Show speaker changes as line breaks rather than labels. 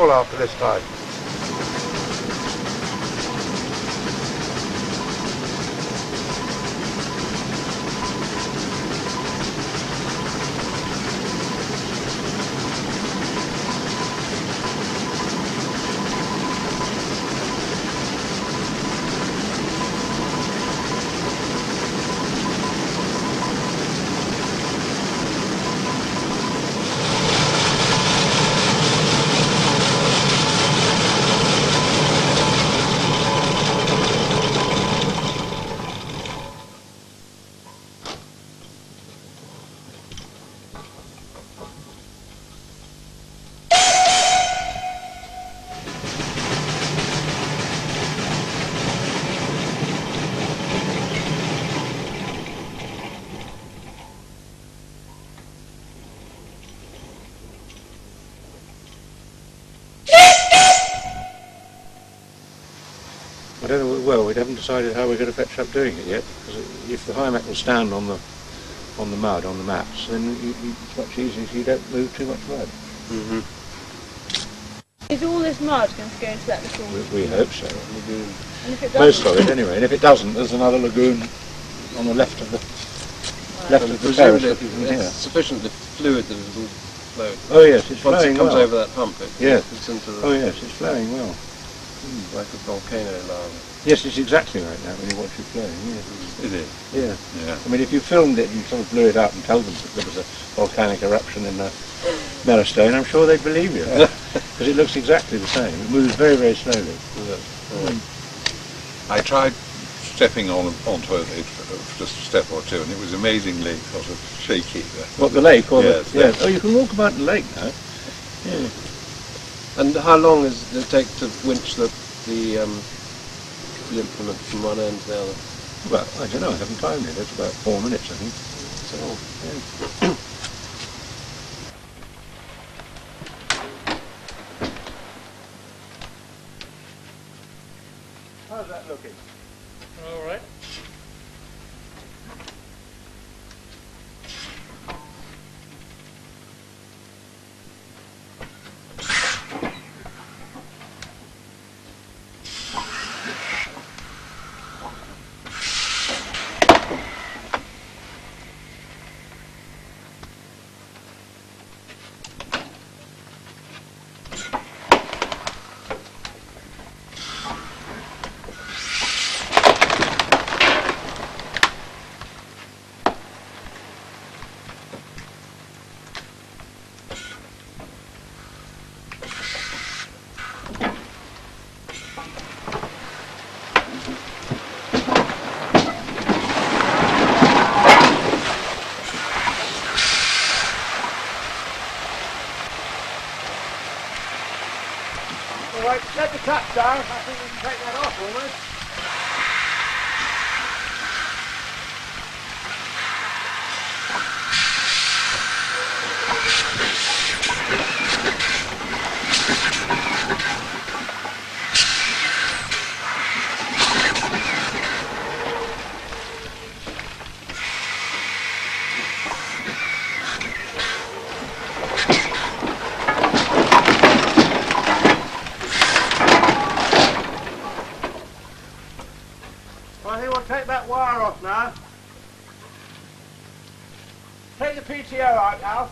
full after this time.
I don't know, well, we haven't decided how we're going to fetch up doing it yet, because if the Hymac will stand on the mud, on the mats, then it's much easier if you don't move too much mud.
Mm-hmm.
Is all this mud going to go into that little...
We hope so. Lagoon.
And if it
Most
doesn't?
of it anyway, and if it doesn't, there's another lagoon on the left of the
Right.
terrace.
It's sufficiently fluid that it will flow.
Oh yes, it's
Once
flowing
it comes
well.
over that hump, it
Yes.
gets into the...
Oh yes, it's flowing well.
like a volcano lava.
Yes, it's exactly like that when you watch it flowing, yeah.
Is it?
Yeah.
Yeah.
I mean, if you filmed it and sort of blew it up and told them that there was a volcanic eruption in the Mellerstain, I'm sure they'd believe you. Because it looks exactly the same. It moves very, very slowly.
I tried stepping onto it for just a step or two, and it was amazingly sort of shaky.
What, the lake? Or
yes,
the, yes. Oh, you can walk about the lake now. Yeah.
And how long does it take to winch the implement from one end to the other?
Well, I don't know, I haven't timed it. It's about 4 minutes, I think.
So,
Yeah. How's that looking?
All right.
Alright, set the tap down. I think we can take that off almost. I think we'll take that wire off now. Take the PTO out now.